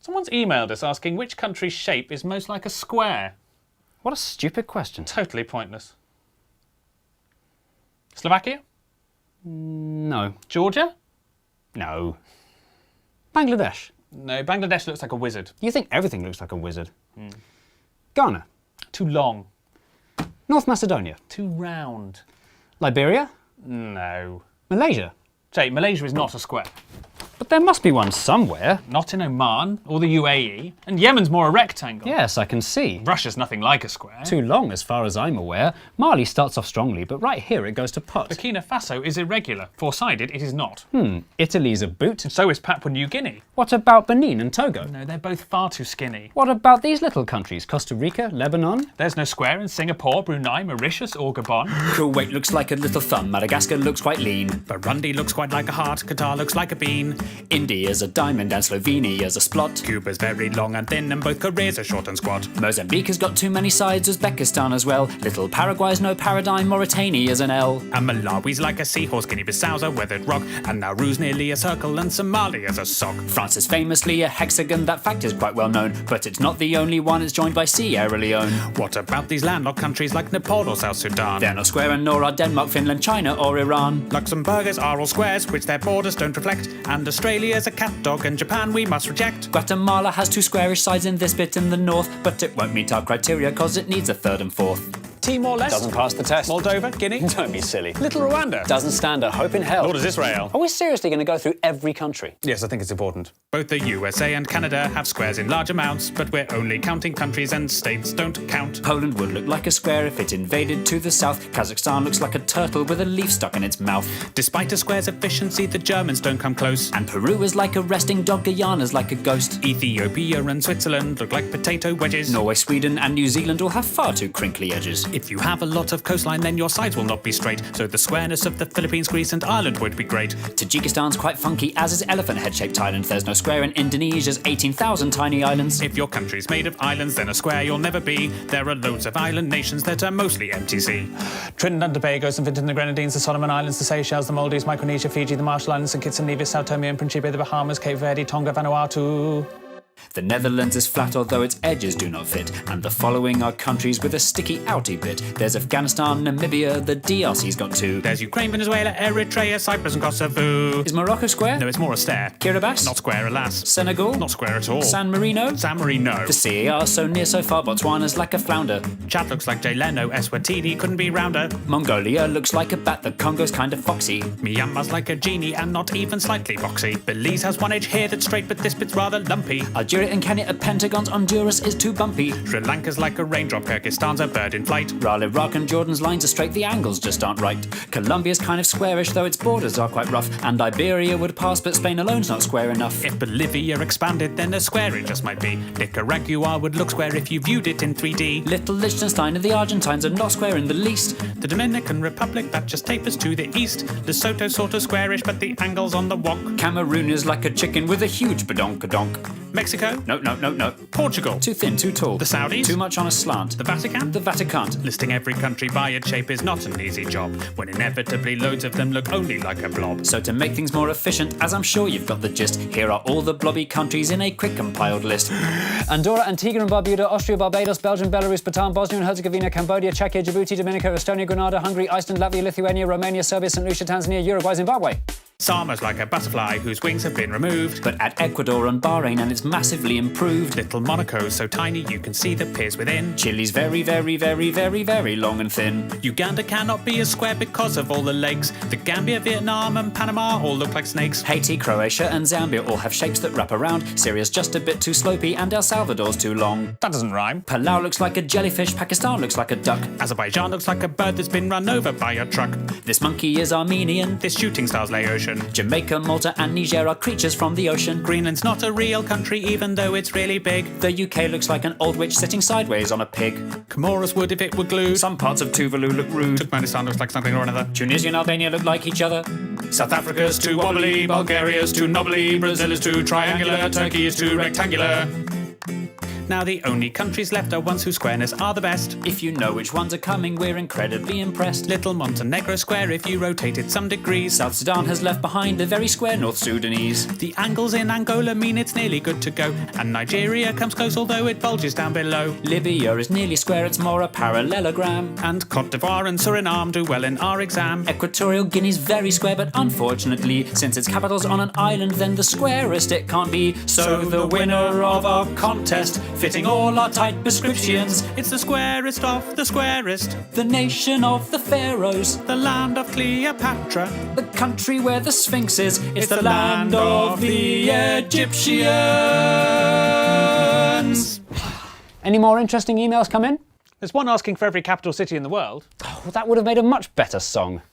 Someone's emailed us asking which country's shape is most like a square. What a stupid question. Totally pointless. Slovakia? No. Georgia? No. Bangladesh? No, Bangladesh looks like a wizard. You think everything looks like a wizard. Ghana? Too long. North Macedonia? Too round. Liberia? No. Malaysia? Jay, Malaysia is not a square. But there must be one somewhere. Not in Oman or the UAE. And Yemen's more a rectangle. Yes, I can see. Russia's nothing like a square. Too long, as far as I'm aware. Mali starts off strongly, but right here it goes to pot. Burkina Faso is irregular. Four-sided, it is not. Italy's a boot. And so is Papua New Guinea. What about Benin and Togo? No, they're both far too skinny. What about these little countries? Costa Rica, Lebanon? There's no square in Singapore, Brunei, Mauritius or Gabon. Kuwait looks like a little thumb, Madagascar looks quite lean. Burundi looks quite like a heart, Qatar looks like a bean. India's a diamond and Slovenia's a splot. Cuba's very long and thin and both Koreas are short and squat. Mozambique has got too many sides, Uzbekistan as well. Little Paraguay's no paradigm, Mauritania's an L. And Malawi's like a seahorse, Guinea-Bissau's a weathered rock, and Nauru's nearly a circle and Somalia's a sock. France is famously a hexagon, that fact is quite well known, but it's not the only one, it's joined by Sierra Leone. What about these landlocked countries like Nepal or South Sudan? They're not square and nor are Denmark, Finland, China or Iran. Luxembourg's are all squares, which their borders don't reflect, and Australia's a cat dog and Japan we must reject. Guatemala has two squarish sides in this bit in the north, but it won't meet our criteria cause it needs a third and fourth. Timor-Leste? Doesn't pass the test. Moldova? Guinea? Don't be silly. Little Rwanda? Doesn't stand a hope in hell. Nor does Israel. Are we seriously going to go through every country? Yes, I think it's important. Both the USA and Canada have squares in large amounts, but we're only counting countries and states don't count. Poland would look like a square if it invaded to the south. Kazakhstan looks like a turtle with a leaf stuck in its mouth. Despite a square's efficiency, the Germans don't come close. And Peru is like a resting dog, Guyana's like a ghost. Ethiopia and Switzerland look like potato wedges. Norway, Sweden and New Zealand all have far too crinkly edges. If you have a lot of coastline, then your sides will not be straight, so the squareness of the Philippines, Greece and Ireland would be great. Tajikistan's quite funky, as is elephant head-shaped Thailand. There's no square in Indonesia's 18,000 tiny islands. If your country's made of islands, then a square you'll never be. There are loads of island nations that are mostly MTC. Trinidad and Tobago, St. Vincent and the Grenadines, the Solomon Islands, the Seychelles, the Maldives, Micronesia, Fiji, the Marshall Islands, St. Kitts and Nevis, Sao Tome and Principe, the Bahamas, Cape Verde, Tonga, Vanuatu. The Netherlands is flat although its edges do not fit, and the following are countries with a sticky outy bit. There's Afghanistan, Namibia, the DRC's got two. There's Ukraine, Venezuela, Eritrea, Cyprus and Kosovo. Is Morocco square? No, it's more a stare. Kiribati? Not square, alas. Senegal? Not square at all. San Marino? San Marino. The CAR so near so far, Botswana's like a flounder. Chad looks like Jay Leno, Eswatini couldn't be rounder. Mongolia looks like a bat, the Congo's kind of foxy. Myanmar's like a genie and not even slightly boxy. Belize has one edge here that's straight, but this bit's rather lumpy. Algeria and Kenya are pentagons, Honduras is too bumpy. Sri Lanka's like a raindrop, Kyrgyzstan's a bird in flight. While Iraq and Jordan's lines are straight, the angles just aren't right. Colombia's kind of squarish, though its borders are quite rough. And Iberia would pass, but Spain alone's not square enough. If Bolivia expanded, then a square it just might be. Nicaragua would look square if you viewed it in 3D. Little Liechtenstein and the Argentines are not square in the least. The Dominican Republic, that just tapers to the east. Lesotho's sort of squarish, but the angle's on the wonk. Cameroon is like a chicken with a huge badonkadonk. Mexico? No. Portugal? Too thin, too tall. The Saudis? Too much on a slant. The Vatican? The Vatican. Listing every country by its shape is not an easy job, when inevitably loads of them look only like a blob. So to make things more efficient, as I'm sure you've got the gist, here are all the blobby countries in a quick compiled list. Andorra, Antigua and Barbuda, Austria, Barbados, Belgium, Belarus, Bhutan, Bosnia and Herzegovina, Cambodia, Czechia, Djibouti, Dominica, Estonia, Grenada, Hungary, Iceland, Latvia, Lithuania, Romania, Serbia, St. Lucia, Tanzania, Uruguay, Zimbabwe. Sama's like a butterfly whose wings have been removed. But at Ecuador and Bahrain, and it's massively improved. Little Monaco's so tiny you can see the piers within. Chile's very, very, very, very, very long and thin. Uganda cannot be a square because of all the legs. The Gambia, Vietnam and Panama all look like snakes. Haiti, Croatia and Zambia all have shapes that wrap around. Syria's just a bit too slopey and El Salvador's too long. That doesn't rhyme. Palau looks like a jellyfish, Pakistan looks like a duck. Azerbaijan looks like a bird that's been run over by a truck. This monkey is Armenian. This shooting star's Laotian. Jamaica, Malta and Niger are creatures from the ocean. Greenland's not a real country even though it's really big. The UK looks like an old witch sitting sideways on a pig. Comoros would if it were glued. Some parts of Tuvalu look rude. Turkmenistan looks like something or another. Tunisia and Albania look like each other. South Africa's too wobbly, Bulgaria's too knobbly, Brazil is too triangular, Turkey is too rectangular. Now the only countries left are ones whose squareness are the best. If you know which ones are coming, we're incredibly impressed. Little Montenegro square if you rotate it some degrees. South Sudan has left behind a very square North Sudanese. The angles in Angola mean it's nearly good to go, and Nigeria comes close although it bulges down below. Libya is nearly square, it's more a parallelogram. And Cote d'Ivoire and Suriname do well in our exam. Equatorial Guinea's very square, but unfortunately, since its capital's on an island, then the squarest it can't be. So the winner of our contest, fitting all our tight prescriptions, It's the squarest of the squarest, the nation of the pharaohs, the land of Cleopatra. the country where the Sphinx is. It's the land of the Egyptians. Any more interesting emails come in? There's one asking for every capital city in the world. Well, that would have made a much better song.